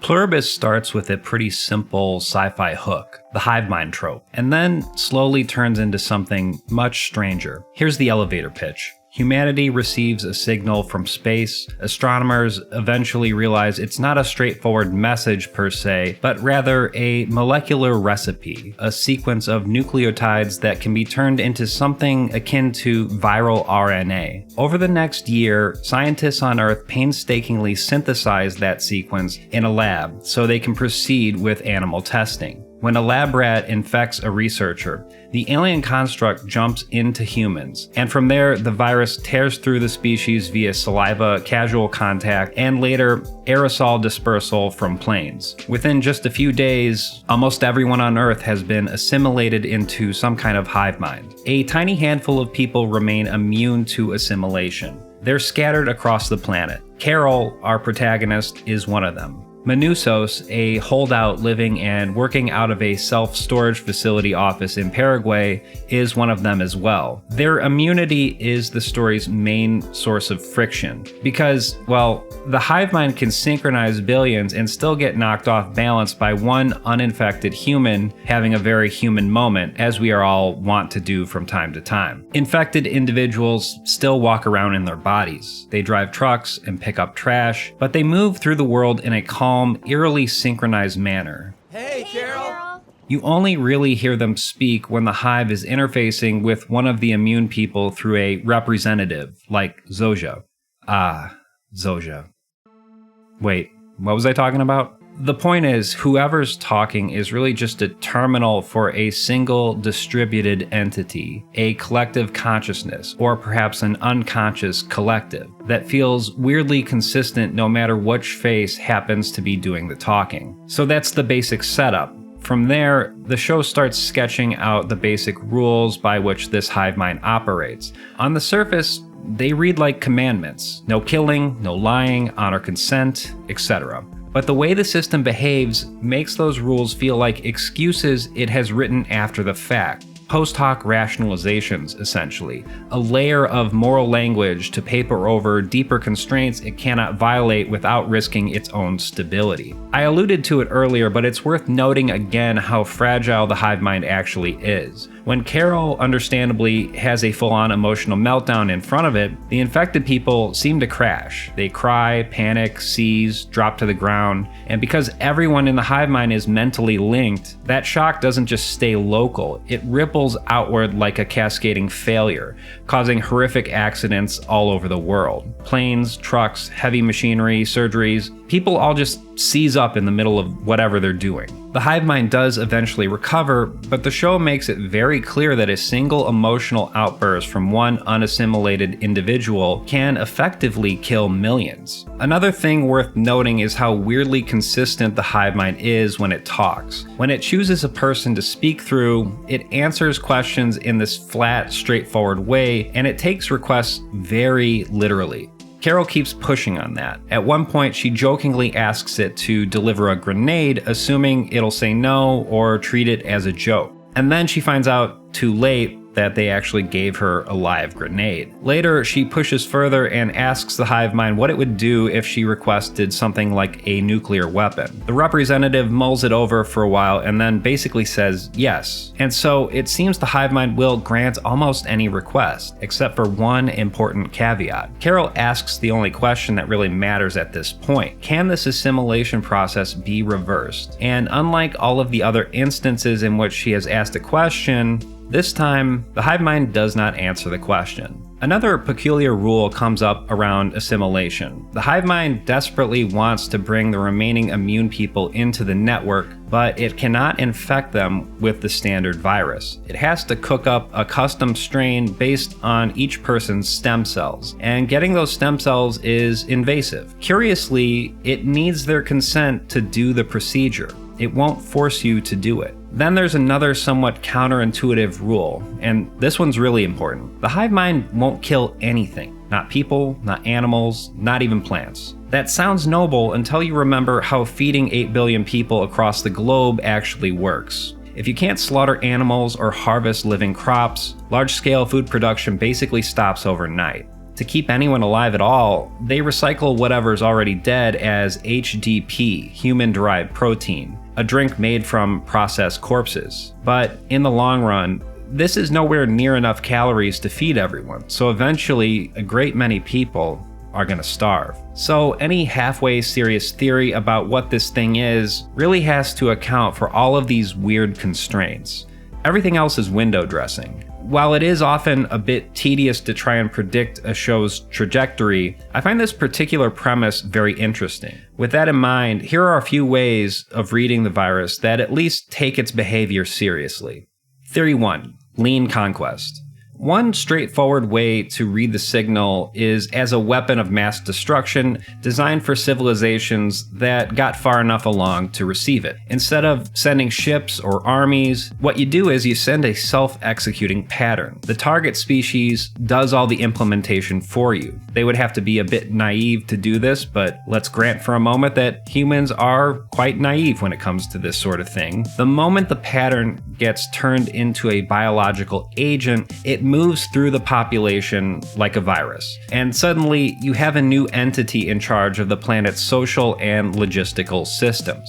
Pluribus starts with a pretty simple sci-fi hook, the hivemind trope, and then slowly turns into something much stranger. Here's the elevator pitch. Humanity receives a signal from space. Astronomers eventually realize it's not a straightforward message per se, but rather a molecular recipe, a sequence of nucleotides that can be turned into something akin to viral RNA. Over the next year, scientists on Earth painstakingly synthesize that sequence in a lab so they can proceed with animal testing. When a lab rat infects a researcher, the alien construct jumps into humans, and from there, the virus tears through the species via saliva, casual contact, and later, aerosol dispersal from planes. Within just a few days, almost everyone on Earth has been assimilated into some kind of hive mind. A tiny handful of people remain immune to assimilation. They're scattered across the planet. Carol, our protagonist, is one of them. Manusos, a holdout living and working out of a self-storage facility office in Paraguay, is one of them as well. Their immunity is the story's main source of friction, because, well, the hive mind can synchronize billions and still get knocked off balance by one uninfected human having a very human moment, as we are all wont to do from time to time. Infected individuals still walk around in their bodies. They drive trucks and pick up trash, but they move through the world in a calm, eerily synchronized manner. Hey, Carol! You only really hear them speak when the hive is interfacing with one of the immune people through a representative, like Zoja. Ah, Zoja. Wait, what was I talking about? The point is, whoever's talking is really just a terminal for a single distributed entity, a collective consciousness, or perhaps an unconscious collective, that feels weirdly consistent no matter which face happens to be doing the talking. So that's the basic setup. From there, the show starts sketching out the basic rules by which this hive mind operates. On the surface, they read like commandments: no killing, no lying, honor consent, etc. But the way the system behaves makes those rules feel like excuses it has written after the fact. Post hoc rationalizations, essentially. A layer of moral language to paper over deeper constraints it cannot violate without risking its own stability. I alluded to it earlier, but it's worth noting again how fragile the hive mind actually is. When Carol understandably has a full-on emotional meltdown in front of it, the infected people seem to crash. They cry, panic, seize, drop to the ground, and because everyone in the hive mind is mentally linked, that shock doesn't just stay local, it ripples outward like a cascading failure, causing horrific accidents all over the world. Planes, trucks, heavy machinery, surgeries, people all just seize up in the middle of whatever they're doing. The hive mind does eventually recover, but the show makes it very clear that a single emotional outburst from one unassimilated individual can effectively kill millions. Another thing worth noting is how weirdly consistent the hive mind is when it talks. When it chooses a person to speak through, it answers questions in this flat, straightforward way, and it takes requests very literally. Carol keeps pushing on that. At one point, she jokingly asks it to deliver a grenade, assuming it'll say no or treat it as a joke. And then she finds out too late that they actually gave her a live grenade. Later, she pushes further and asks the hive mind what it would do if she requested something like a nuclear weapon. The representative mulls it over for a while and then basically says yes. And so it seems the hive mind will grant almost any request, except for one important caveat. Carol asks the only question that really matters at this point. Can this assimilation process be reversed? And unlike all of the other instances in which she has asked a question, this time, the hive mind does not answer the question. Another peculiar rule comes up around assimilation. The hive mind desperately wants to bring the remaining immune people into the network, but it cannot infect them with the standard virus. It has to cook up a custom strain based on each person's stem cells, and getting those stem cells is invasive. Curiously, it needs their consent to do the procedure. It won't force you to do it. Then there's another somewhat counterintuitive rule, and this one's really important. The hive mind won't kill anything. Not people, not animals, not even plants. That sounds noble until you remember how feeding 8 billion people across the globe actually works. If you can't slaughter animals or harvest living crops, large-scale food production basically stops overnight. To keep anyone alive at all, they recycle whatever's already dead as HDP, human-derived protein, a drink made from processed corpses. But in the long run, this is nowhere near enough calories to feed everyone, so eventually a great many people are going to starve. So any halfway serious theory about what this thing is really has to account for all of these weird constraints. Everything else is window dressing. While it is often a bit tedious to try and predict a show's trajectory, I find this particular premise very interesting. With that in mind, here are a few ways of reading the virus that at least take its behavior seriously. Theory 1. Lean Conquest. One straightforward way to read the signal is as a weapon of mass destruction designed for civilizations that got far enough along to receive it. Instead of sending ships or armies, what you do is you send a self-executing pattern. The target species does all the implementation for you. They would have to be a bit naive to do this, but let's grant for a moment that humans are quite naive when it comes to this sort of thing. The moment the pattern gets turned into a biological agent, it moves through the population like a virus. And suddenly, you have a new entity in charge of the planet's social and logistical systems.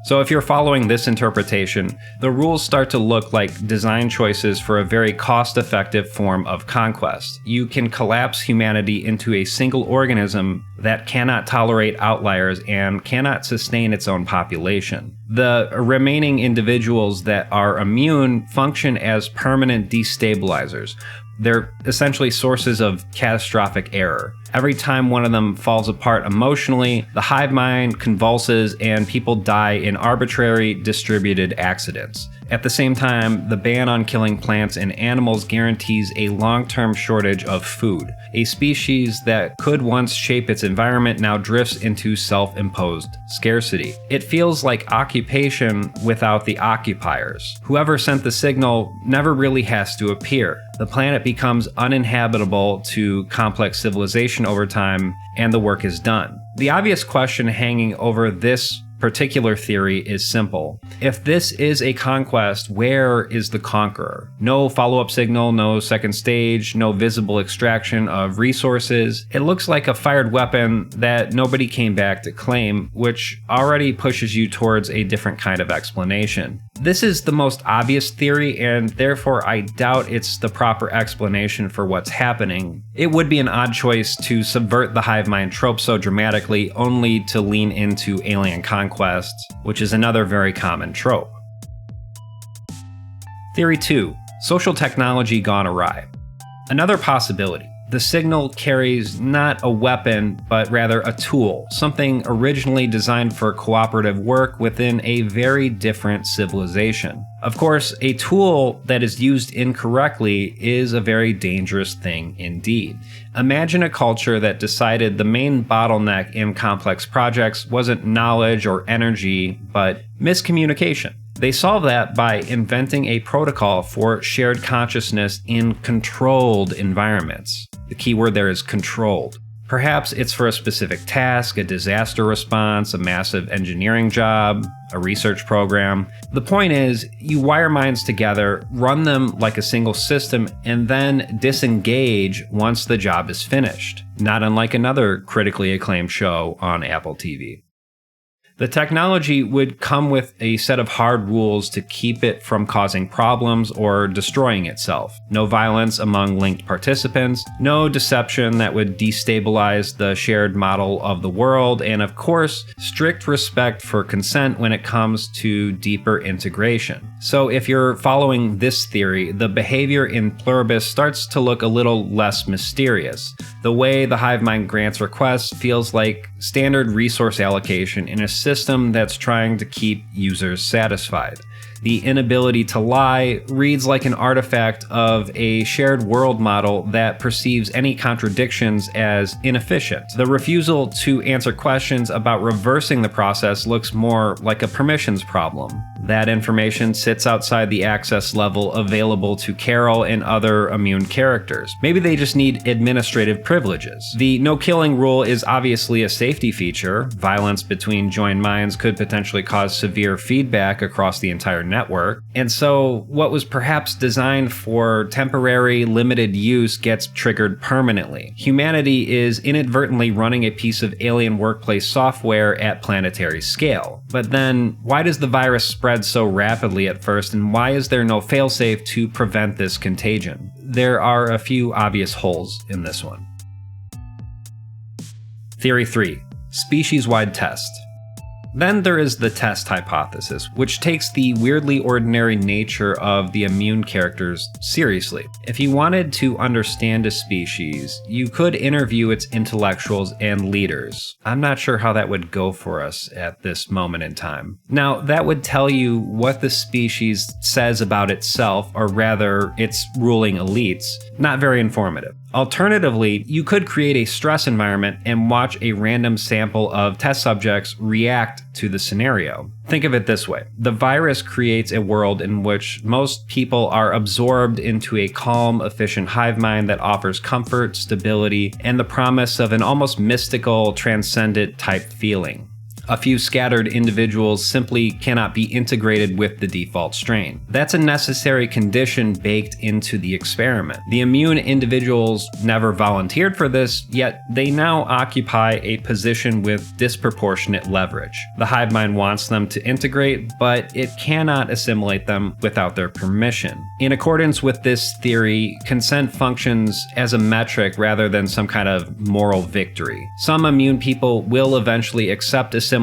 So if you're following this interpretation, the rules start to look like design choices for a very cost-effective form of conquest. You can collapse humanity into a single organism that cannot tolerate outliers and cannot sustain its own population. The remaining individuals that are immune function as permanent destabilizers. They're essentially sources of catastrophic error. Every time one of them falls apart emotionally, the hive mind convulses and people die in arbitrary, distributed accidents. At the same time, the ban on killing plants and animals guarantees a long-term shortage of food. A species that could once shape its environment now drifts into self-imposed scarcity. It feels like occupation without the occupiers. Whoever sent the signal never really has to appear. The planet becomes uninhabitable to complex civilization over time, and the work is done. The obvious question hanging over this particular theory is simple. If this is a conquest, where is the conqueror? No follow-up signal, no second stage, no visible extraction of resources. It looks like a fired weapon that nobody came back to claim, which already pushes you towards a different kind of explanation. This is the most obvious theory, and therefore I doubt it's the proper explanation for what's happening. It would be an odd choice to subvert the hive mind trope so dramatically only to lean into alien conquests, which is another very common trope. Theory 2. Social technology gone awry. Another possibility. The signal carries not a weapon, but rather a tool, something originally designed for cooperative work within a very different civilization. Of course, a tool that is used incorrectly is a very dangerous thing indeed. Imagine a culture that decided the main bottleneck in complex projects wasn't knowledge or energy, but miscommunication. They solve that by inventing a protocol for shared consciousness in controlled environments. The key word there is controlled. Perhaps it's for a specific task, a disaster response, a massive engineering job, a research program. The point is, you wire minds together, run them like a single system, and then disengage once the job is finished. Not unlike another critically acclaimed show on Apple TV. The technology would come with a set of hard rules to keep it from causing problems or destroying itself. No violence among linked participants, no deception that would destabilize the shared model of the world, and of course, strict respect for consent when it comes to deeper integration. So if you're following this theory, the behavior in Pluribus starts to look a little less mysterious. The way the hive mind grants requests feels like standard resource allocation in a system that's trying to keep users satisfied. The inability to lie reads like an artifact of a shared world model that perceives any contradictions as inefficient. The refusal to answer questions about reversing the process looks more like a permissions problem. That information sits outside the access level available to Carol and other immune characters. Maybe they just need administrative privileges. The no-killing rule is obviously a safety feature. Violence between joined minds could potentially cause severe feedback across the entire entire network. And so what was perhaps designed for temporary, limited use gets triggered permanently. Humanity is inadvertently running a piece of alien workplace software at planetary scale. But then, why does the virus spread so rapidly at first, and why is there no failsafe to prevent this contagion? There are a few obvious holes in this one. Theory 3. Species-wide test. Then there is the test hypothesis, which takes the weirdly ordinary nature of the immune characters seriously. If you wanted to understand a species, you could interview its intellectuals and leaders. I'm not sure how that would go for us at this moment in time. Now, that would tell you what the species says about itself, or rather, its ruling elites. Not very informative. Alternatively, you could create a stress environment and watch a random sample of test subjects react to the scenario. Think of it this way. The virus creates a world in which most people are absorbed into a calm, efficient hive mind that offers comfort, stability, and the promise of an almost mystical, transcendent type feeling. A few scattered individuals simply cannot be integrated with the default strain. That's a necessary condition baked into the experiment. The immune individuals never volunteered for this, yet they now occupy a position with disproportionate leverage. The hive mind wants them to integrate, but it cannot assimilate them without their permission. In accordance with this theory, consent functions as a metric rather than some kind of moral victory. Some immune people will eventually accept assimilation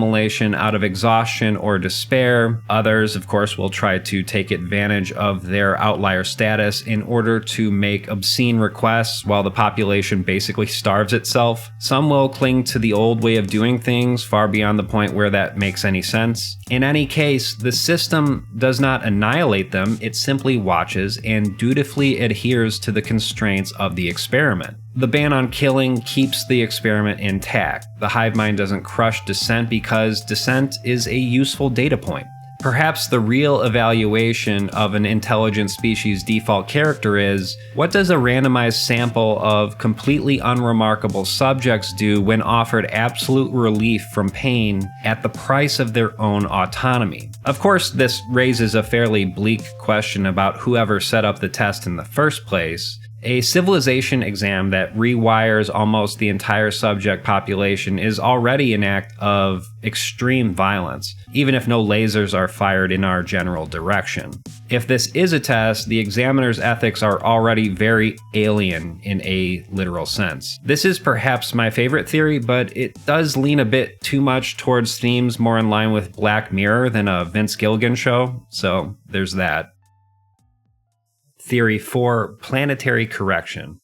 out of exhaustion or despair. Others, of course, will try to take advantage of their outlier status in order to make obscene requests while the population basically starves itself. Some will cling to the old way of doing things far beyond the point where that makes any sense. In any case, the system does not annihilate them, it simply watches and dutifully adheres to the constraints of the experiment. The ban on killing keeps the experiment intact. The hive mind doesn't crush dissent because dissent is a useful data point. Perhaps the real evaluation of an intelligent species' default character is, what does a randomized sample of completely unremarkable subjects do when offered absolute relief from pain at the price of their own autonomy? Of course, this raises a fairly bleak question about whoever set up the test in the first place. A civilization exam that rewires almost the entire subject population is already an act of extreme violence, even if no lasers are fired in our general direction. If this is a test, the examiner's ethics are already very alien in a literal sense. This is perhaps my favorite theory, but it does lean a bit too much towards themes more in line with Black Mirror than a Vince Gilligan show, so there's that. Theory 4. Planetary correction.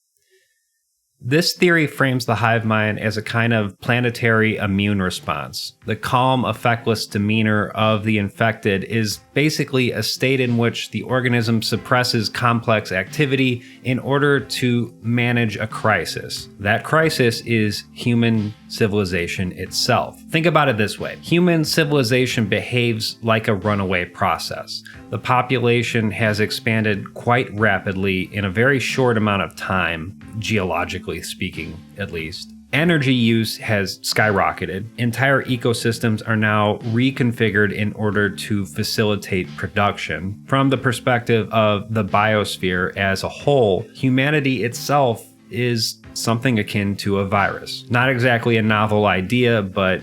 This theory frames the hive mind as a kind of planetary immune response. The calm, effectless demeanor of the infected is basically a state in which the organism suppresses complex activity in order to manage a crisis. That crisis is human civilization itself. Think about it this way. Human civilization behaves like a runaway process. The population has expanded quite rapidly in a very short amount of time, geologically speaking, at least. Energy use has skyrocketed. Entire ecosystems are now reconfigured in order to facilitate production. From the perspective of the biosphere as a whole, humanity itself is something akin to a virus. Not exactly a novel idea, but,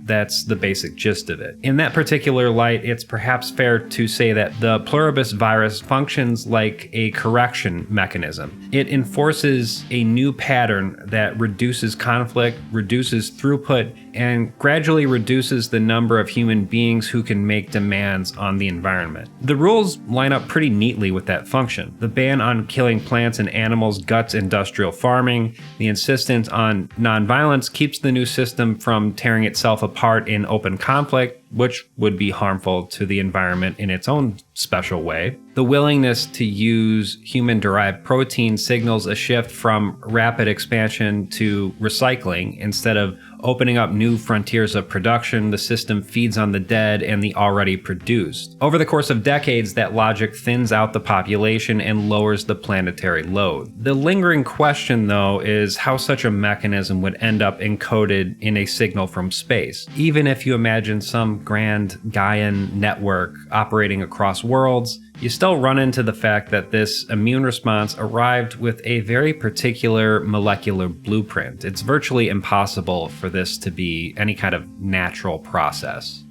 that's the basic gist of it. In that particular light, it's perhaps fair to say that the Pluribus virus functions like a correction mechanism. It enforces a new pattern that reduces conflict, reduces throughput, and gradually reduces the number of human beings who can make demands on the environment. The rules line up pretty neatly with that function. The ban on killing plants and animals guts industrial farming. The insistence on nonviolence keeps the new system from tearing itself apart in open conflict, which would be harmful to the environment in its own special way. The willingness to use human-derived protein signals a shift from rapid expansion to recycling. Instead of opening up new frontiers of production, the system feeds on the dead and the already produced. Over the course of decades, that logic thins out the population and lowers the planetary load. The lingering question, though, is how such a mechanism would end up encoded in a signal from space. Even if you imagine some grand Gaian network operating across worlds, you still run into the fact that this immune response arrived with a very particular molecular blueprint. It's virtually impossible for this to be any kind of natural process.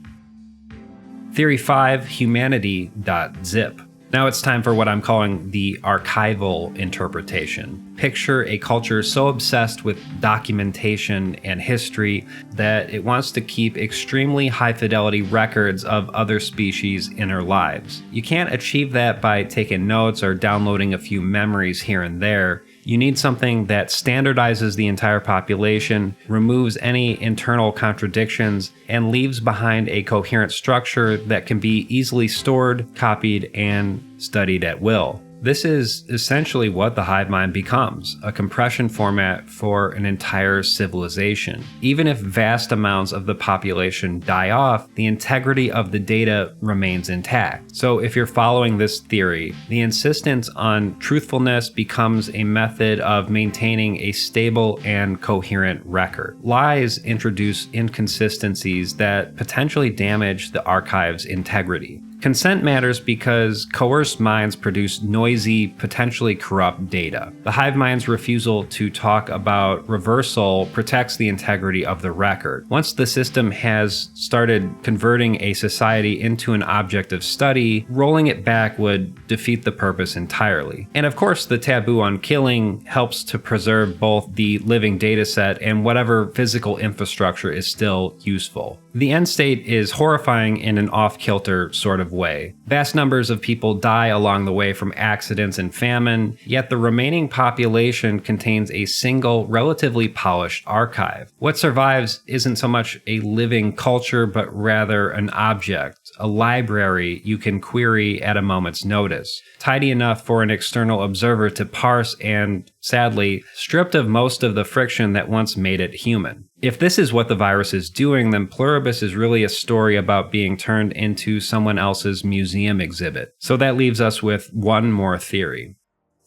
Theory 5, Humanity.zip. Now it's time for what I'm calling the archival interpretation. Picture a culture so obsessed with documentation and history that it wants to keep extremely high-fidelity records of other species' inner lives. You can't achieve that by taking notes or downloading a few memories here and there. You need something that standardizes the entire population, removes any internal contradictions, and leaves behind a coherent structure that can be easily stored, copied, and studied at will. This is essentially what the hive mind becomes, a compression format for an entire civilization. Even if vast amounts of the population die off, the integrity of the data remains intact. So if you're following this theory, the insistence on truthfulness becomes a method of maintaining a stable and coherent record. Lies introduce inconsistencies that potentially damage the archive's integrity. Consent matters because coerced minds produce noisy, potentially corrupt data. The hive mind's refusal to talk about reversal protects the integrity of the record. Once the system has started converting a society into an object of study, rolling it back would defeat the purpose entirely. And of course, the taboo on killing helps to preserve both the living dataset and whatever physical infrastructure is still useful. The end state is horrifying in an off-kilter sort of way. Vast numbers of people die along the way from accidents and famine, yet the remaining population contains a single, relatively polished archive. What survives isn't so much a living culture, but rather an object, a library you can query at a moment's notice, tidy enough for an external observer to parse and, sadly, stripped of most of the friction that once made it human. If this is what the virus is doing, then Pluribus is really a story about being turned into someone else's museum exhibit. So that leaves us with one more theory.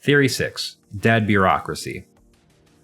Theory 6, dead bureaucracy.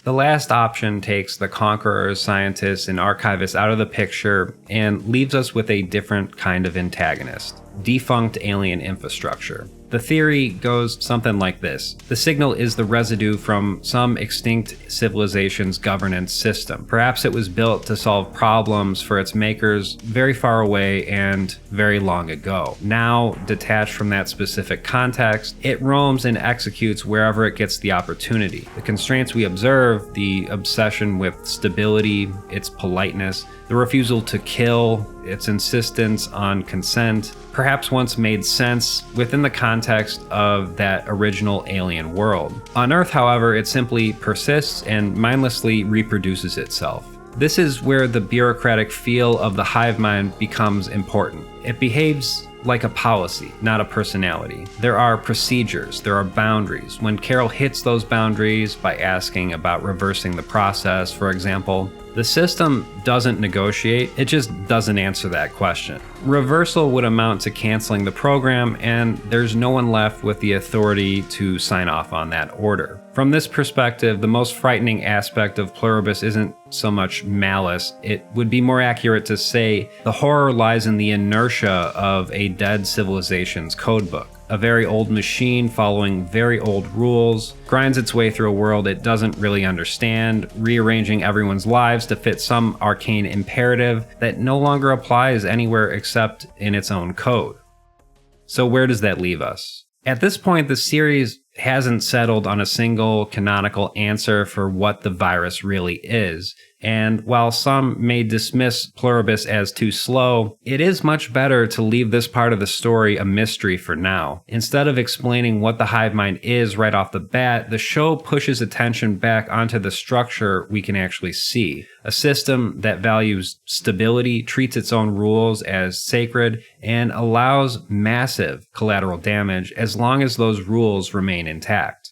The last option takes the conquerors, scientists, and archivists out of the picture and leaves us with a different kind of antagonist: defunct alien infrastructure. The theory goes something like this. The signal is the residue from some extinct civilization's governance system. Perhaps it was built to solve problems for its makers very far away and very long ago. Now, detached from that specific context, it roams and executes wherever it gets the opportunity. The constraints we observe, the obsession with stability, its politeness, the refusal to kill, its insistence on consent, perhaps once made sense within the context of that original alien world. On Earth, however, it simply persists and mindlessly reproduces itself. This is where the bureaucratic feel of the hive mind becomes important. It behaves like a policy, not a personality. There are procedures, there are boundaries. When Carol hits those boundaries by asking about reversing the process, for example, the system doesn't negotiate, it just doesn't answer that question. Reversal would amount to canceling the program, and there's no one left with the authority to sign off on that order. From this perspective, the most frightening aspect of Pluribus isn't so much malice. It would be more accurate to say the horror lies in the inertia of a dead civilization's codebook. A very old machine following very old rules grinds its way through a world it doesn't really understand, rearranging everyone's lives to fit some arcane imperative that no longer applies anywhere except in its own code. So where does that leave us? At this point, the series hasn't settled on a single canonical answer for what the virus really is. And while some may dismiss Pluribus as too slow, it is much better to leave this part of the story a mystery for now. Instead of explaining what the hive mind is right off the bat, the show pushes attention back onto the structure we can actually see. A system that values stability, treats its own rules as sacred, and allows massive collateral damage as long as those rules remain intact.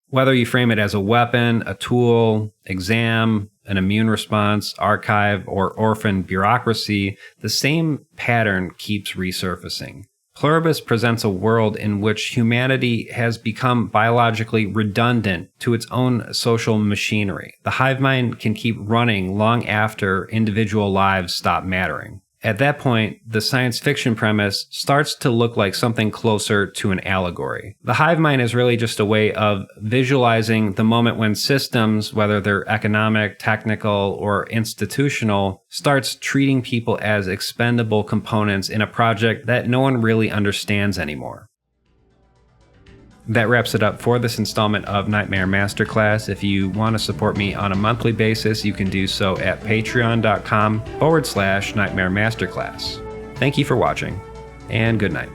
Whether you frame it as a weapon, a tool, exam, an immune response, archive, or orphan bureaucracy, the same pattern keeps resurfacing. Pluribus presents a world in which humanity has become biologically redundant to its own social machinery. The hive mind can keep running long after individual lives stop mattering. At that point, the science fiction premise starts to look like something closer to an allegory. The hive mind is really just a way of visualizing the moment when systems, whether they're economic, technical, or institutional, starts treating people as expendable components in a project that no one really understands anymore. That wraps it up for this installment of Nightmare Masterclass. If you want to support me on a monthly basis, you can do so at patreon.com/Nightmare Masterclass. Thank you for watching, and good night.